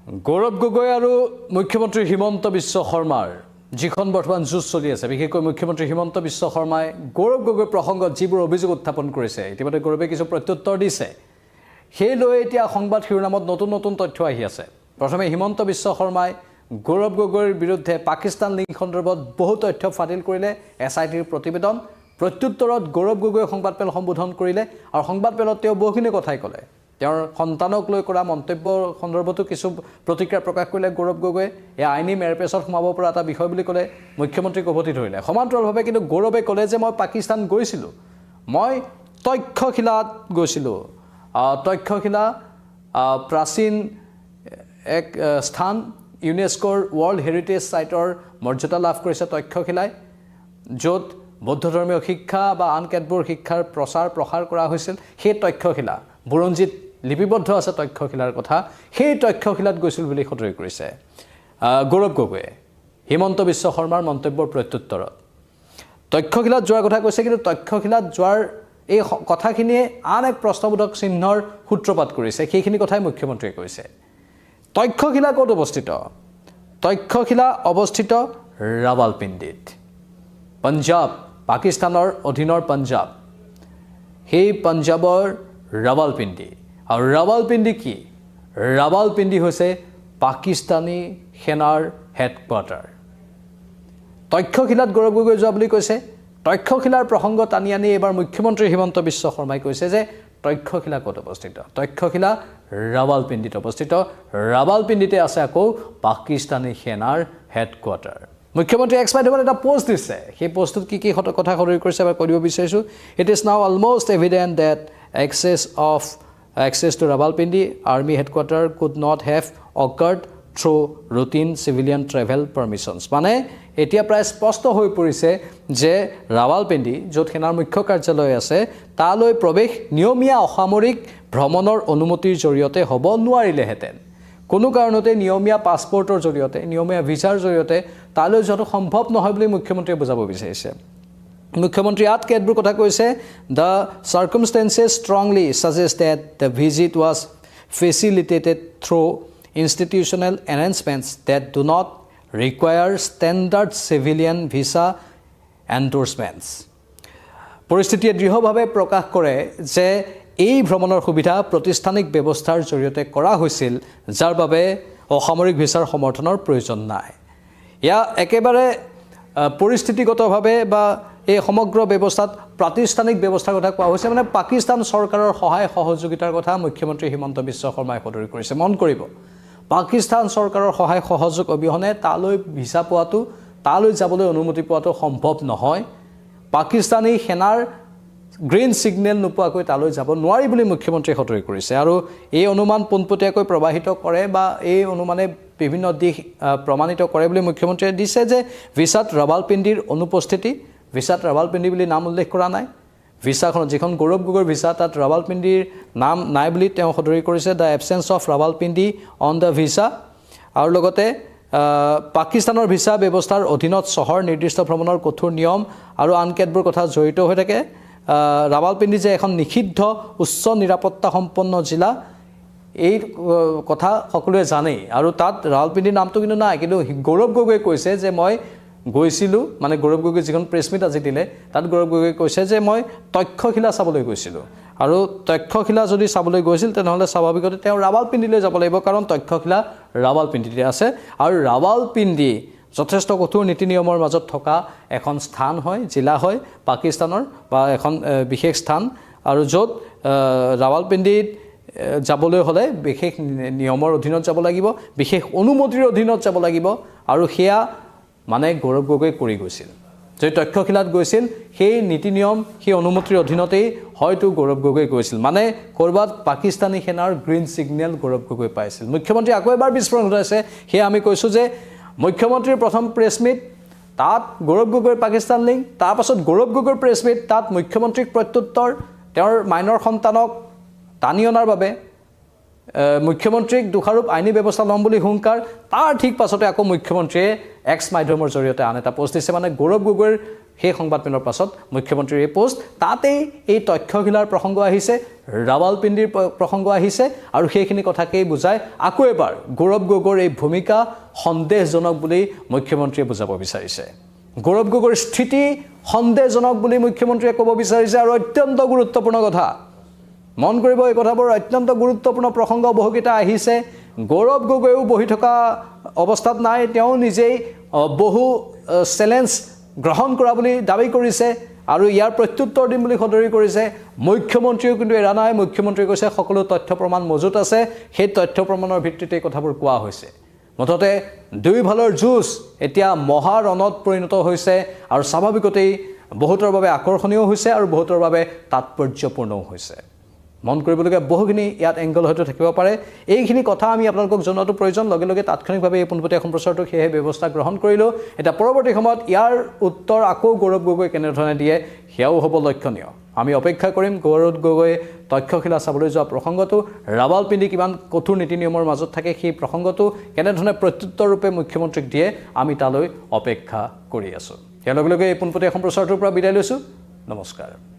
গৌৰৱ গগৈ আৰু মুখ্যমন্ত্ৰী হিমন্ত বিশ্ব শৰ্মাৰ যিখন বৰ্তমান যুঁজ চলি আছে, বিশেষকৈ মুখ্যমন্ত্ৰী হিমন্ত বিশ্ব শৰ্মাই গৌৰৱ গগৈ প্ৰসংগত যিবোৰ অভিযোগ উত্থাপন কৰিছে, ইতিমধ্যে গৌৰৱে কিছু প্ৰত্যুত্তৰ দিছে। সেই লৈ এতিয়া সংবাদ শিৰোনামত নতুন নতুন তথ্য আহি আছে। প্ৰথমে হিমন্ত বিশ্ব শৰ্মাই গৌৰৱ গগৈৰ বিৰুদ্ধে পাকিস্তান লিংক সন্দৰ্ভত বহু তথ্য ফাদিল কৰিলে। SITৰ প্ৰতিবেদন প্ৰত্যুত্তৰত গৌৰৱ গগৈ সংবাদমেল সম্বোধন কৰিলে আৰু সংবাদমেলত তেওঁ বহুখিনি কথাই ক'লে। তেওঁৰ সন্তানক লৈ কৰা মন্তব্যৰ সন্দৰ্ভতো কিছু প্ৰতিক্ৰিয়া প্ৰকাশ কৰিলে গৌৰৱ গগৈয়ে। এই আইনী মেৰপেচত সোমাব পৰা এটা বিষয় বুলি ক'লে মুখ্যমন্ত্ৰীক উভতি ধৰিলে। সমান্তৰালভাৱে কিন্তু গৌৰৱে ক'লে যে মই পাকিস্তান গৈছিলোঁ, মই তক্ষশিলাত গৈছিলোঁ। তক্ষশিলা প্ৰাচীন এক স্থান, ইউনেস্কোৰ ৱৰ্ল্ড হেৰিটেজ ছাইটৰ মৰ্যাদা লাভ কৰিছে তক্ষশিলাই, য'ত বৌদ্ধ ধৰ্মীয় শিক্ষা বা আন কেতবোৰ শিক্ষাৰ প্ৰচাৰ প্ৰসাৰ কৰা হৈছিল। সেই তক্ষশিলা বুৰঞ্জীত লিপিবদ্ধ আছে তক্ষশিলাৰ কথা। সেই তক্ষশিলাত গৈছিল বুলি সদৰি কৰিছে গৌৰৱ গগৈয়ে হিমন্ত বিশ্ব শৰ্মাৰ মন্তব্যৰ প্ৰত্যুত্তৰত। তক্ষশিলাত যোৱাৰ কথা কৈছে, কিন্তু তক্ষশিলাত যোৱাৰ এই কথাখিনিয়ে আন এক প্ৰশ্নবোধক চিহ্নৰ সূত্ৰপাত কৰিছে। সেইখিনি কথাই মুখ্যমন্ত্ৰীয়ে কৈছে। তক্ষশিলা ক'ত অৱস্থিত? তক্ষশিলা অৱস্থিত ৰাৱালপিণ্ডিত, পঞ্জাৱ, পাকিস্তানৰ অধীনৰ পঞ্জাৱ। সেই পঞ্জাৱৰ ৰাৱালপিণ্ডি। আৰু ৰাৱালপিণ্ডি কি? ৰাৱালপিণ্ডি হৈছে পাকিস্তানী সেনাৰ হেডকোৱাৰ্টাৰ। তক্ষশিলাত গৌৰৱ গগৈ যোৱা বুলি কৈছে। তক্ষশিলাৰ প্ৰসংগ টানি আনি এইবাৰ মুখ্যমন্ত্ৰী হিমন্ত বিশ্ব শৰ্মাই কৈছে যে তক্ষশিলা ক'ত অৱস্থিত? তক্ষশিলা ৰাৱালপিণ্ডিত অৱস্থিত। ৰাৱালপিণ্ডিতে আছে আকৌ পাকিস্তানী সেনাৰ হেডকোৱাৰ্টাৰ। মুখ্যমন্ত্ৰী এক্স মাধ্যমত এটা পোষ্ট দিছে। সেই পোষ্টটোত কি কি কথা সদৰি কৰিছে এবাৰ কৈ দিব বিচাৰিছোঁ। It is now almost evident that access to Rawalpindi Army headquarters could not have occurred through routine civilian travel permissions. মানে এতিয়া প্ৰায় স্পষ্ট হৈ পৰিছে যে ৰাৱালপিণ্ডি, য'ত সেনাৰ মুখ্য কাৰ্যালয় আছে, তালৈ প্ৰৱেশ নিয়মীয়া অসামৰিক ভ্ৰমণৰ অনুমতিৰ জৰিয়তে হ'ব নোৱাৰিলেহেঁতেন। কোনো কাৰণতে নিয়মীয়া পাছপৰ্টৰ জৰিয়তে, নিয়মীয়া ভিছাৰ জৰিয়তে তালৈ যোৱাটো সম্ভৱ নহয় বুলি মুখ্যমন্ত্ৰীয়ে বুজাব বিচাৰিছে। মুখ্যমন্ত্ৰী ইয়াত কেতবোৰ কথা কৈছে। The circumstances strongly suggest that the visit was facilitated through institutional arrangements that do not require standard civilian visa endorsements. পৰিস্থিতিয়ে দৃঢ়ভাৱে প্ৰকাশ কৰে যে এই ভ্ৰমণৰ সুবিধা প্ৰতিষ্ঠানিক ব্যৱস্থাৰ জৰিয়তে কৰা হৈছিল, যাৰ বাবে অসামৰিক ভিছাৰ সমৰ্থনৰ প্ৰয়োজন নাই। এয়া একেবাৰে পৰিস্থিতিগতভাৱে বা এই সমগ্ৰ ব্যৱস্থাত প্ৰাতিষ্ঠানিক ব্যৱস্থাৰ কথা কোৱা হৈছে। মানে পাকিস্তান চৰকাৰৰ সহায় সহযোগিতাৰ কথা মুখ্যমন্ত্ৰী হিমন্ত বিশ্ব শৰ্মাই সদৰি কৰিছে। মন কৰিব, পাকিস্তান চৰকাৰৰ সহায় সহযোগ অবিহনে তালৈ ভিছা পোৱাটো, তালৈ যাবলৈ অনুমতি পোৱাটো সম্ভৱ নহয়। পাকিস্তানী সেনাৰ গ্ৰীণ ছিগনেল নোপোৱাকৈ তালৈ যাব নোৱাৰি বুলি মুখ্যমন্ত্ৰীয়ে সদৰি কৰিছে। আৰু এই অনুমান পোনপটীয়াকৈ প্ৰবাহিত কৰে বা এই অনুমানে বিভিন্ন দিশ প্ৰমাণিত কৰে বুলি মুখ্যমন্ত্ৰীয়ে দিছে যে ভিছাত ৰাৱালপিণ্ডিৰ অনুপস্থিতি, ভিছাত ৰাৱালপিণ্ডি বুলি নাম উল্লেখ কৰা নাই। ভিছাখনত যিখন গৌৰৱ গগৈৰ ভিছা, তাত ৰাৱালপিণ্ডিৰ নাম নাই বুলি তেওঁ সদৰি কৰিছে। The absence of Rawalpindi on the visa. আৰু লগতে পাকিস্তানৰ ভিছা ব্যৱস্থাৰ অধীনত চহৰ নিৰ্দিষ্ট ভ্ৰমণৰ কঠোৰ নিয়ম আৰু আন কেতবোৰ কথা জড়িত হৈ থাকে। ৰাৱালপিণ্ডি যে এখন নিষিদ্ধ উচ্চ নিৰাপত্তা সম্পন্ন জিলা, এই কথা সকলোৱে জানেই। আৰু তাত ৰাৱালপিণ্ডিৰ নামটো কিন্তু নাই। কিন্তু গৌৰৱ গগৈয়ে কৈছে যে মই গৈছিলোঁ, মানে গৌৰৱ গগৈ যিখন প্ৰেছ মিট আজি দিলে, তাত গৌৰৱ গগৈয়ে কৈছে যে মই তক্ষশিলা চাবলৈ গৈছিলোঁ। আৰু তক্ষশিলা যদি চাবলৈ গৈছিল তেনেহ'লে স্বাভাৱিকতে তেওঁ ৰাৱালপিণ্ডিলৈ যাব লাগিব, কাৰণ তক্ষশিলা ৰাৱালপিণ্ডিতে আছে। আৰু ৰাৱালপিণ্ডি যথেষ্ট কঠোৰ নীতি নিয়মৰ মাজত থকা এখন স্থান হয়, জিলা হয় পাকিস্তানৰ, বা এখন বিশেষ স্থান। আৰু য'ত ৰাৱালপিণ্ডিত যাবলৈ হ'লে বিশেষ নিয়মৰ অধীনত যাব লাগিব, বিশেষ অনুমতিৰ অধীনত যাব লাগিব। আৰু সেয়া মানে গৌৰৱ গগৈ কৰি গৈছিল। যদি তক্ষশিলাত গৈছিল, সেই নীতি নিয়ম, সেই অনুমতিৰ অধীনতেই হয়তো গৌৰৱ গগৈ গৈছিল। মানে ক'ৰবাত পাকিস্তানী সেনাৰ গ্ৰীণ ছিগনেল গৌৰৱ গগৈ পাইছিল। মুখ্যমন্ত্ৰী আকৌ এবাৰ বিস্ফোৰণ ঘটাইছে। সেয়া আমি কৈছোঁ যে মুখ্যমন্ত্ৰীৰ প্ৰথম প্ৰেছ মিট, তাত গৌৰৱ গগৈৰ পাকিস্তান লিংক, তাৰপাছত গৌৰৱ গগৈৰ প্ৰেছ মিট, তাত মুখ্যমন্ত্ৰীক প্ৰত্যুত্তৰ, তেওঁৰ মাইনৰ সন্তানক টানি অনাৰ বাবে মুখ্যমন্ত্ৰীক দোষাৰোপ, আইনী ব্যৱস্থা ল'ম বুলি হুংকাৰ। তাৰ ঠিক পাছতে আকৌ মুখ্যমন্ত্ৰীয়ে এক্স মাধ্যমৰ জৰিয়তে আন এটা পোষ্ট দিছে। মানে গৌৰৱ গগৈৰ সেই সংবাদমেলৰ পাছত মুখ্যমন্ত্ৰীৰ এই পোষ্ট, তাতেই এই তক্ষশিলাৰ প্ৰসংগ আহিছে। ৰাৱালপিণ্ডিৰ প্ৰসংগ আহিছে আৰু সেইখিনি কথাকেই বুজাই আকৌ এবাৰ গৌৰৱ গগৈৰ এই ভূমিকা সন্দেহজনক বুলি মুখ্যমন্ত্ৰীয়ে বুজাব বিচাৰিছে গৌৰৱ গগৈৰ স্থিতি সন্দেহজনক বুলি মুখ্যমন্ত্ৰীয়ে ক'ব বিচাৰিছে আৰু অত্যন্ত গুৰুত্বপূৰ্ণ কথা মন কৰিব এই কথাবোৰ অত্যন্ত গুৰুত্বপূৰ্ণ প্ৰসংগ বহুকেইটা আহিছে গৌৰৱ গগৈও বহি থকা অৱস্থাত নাই তেওঁ নিজেই বহু চ্যালেঞ্জ গ্ৰহণ কৰা বুলি দাবী কৰিছে আৰু ইয়াৰ প্ৰত্যুত্তৰ দিম বুলি সদৰি কৰিছে মুখ্যমন্ত্ৰীও কিন্তু এৰা নাই মুখ্যমন্ত্ৰীয়ে কৈছে সকলো তথ্য প্ৰমাণ মজুত আছে সেই তথ্য প্ৰমাণৰ ভিত্তিতে কথাবোৰ কোৱা হৈছে মুঠতে দুই ভালৰ যুঁজ এতিয়া মহাৰণত পৰিণত হৈছে আৰু স্বাভাৱিকতেই বহুতৰ বাবে আকৰ্ষণীয় হৈছে আৰু বহুতৰ বাবে তাৎপৰ্যপূৰ্ণও হৈছে মন কৰিবলগীয়া বহুখিনি ইয়াত এংগল হয়তো থাকিব পাৰে এইখিনি কথা আমি আপোনালোকক জনোৱাটো প্ৰয়োজন লগে লগে তাৎক্ষণিকভাৱে এই পোনপটীয়া সম্প্ৰচাৰটো সেয়ে ব্যৱস্থা গ্ৰহণ কৰিলোঁ এতিয়া পৰৱৰ্তী সময়ত ইয়াৰ উত্তৰ আকৌ গৌৰৱ গগৈ কেনেধৰণে দিয়ে সেয়াও হ'ব লক্ষণীয় আমি অপেক্ষা কৰিম গৌৰৱ গগৈয়ে তক্ষশিলা চাবলৈ যোৱা প্ৰসংগটো ৰাৱালপিণ্ডি কিমান কঠোৰ নীতি নিয়মৰ মাজত থাকে সেই প্ৰসংগটো কেনেধৰণে প্ৰত্যুত্তৰ ৰূপে মুখ্যমন্ত্ৰীক দিয়ে আমি তালৈ অপেক্ষা কৰি আছোঁ ইয়াৰ লগে লগে এই পোনপটীয়া সম্প্ৰচাৰটোৰ পৰা বিদায় লৈছোঁ নমস্কাৰ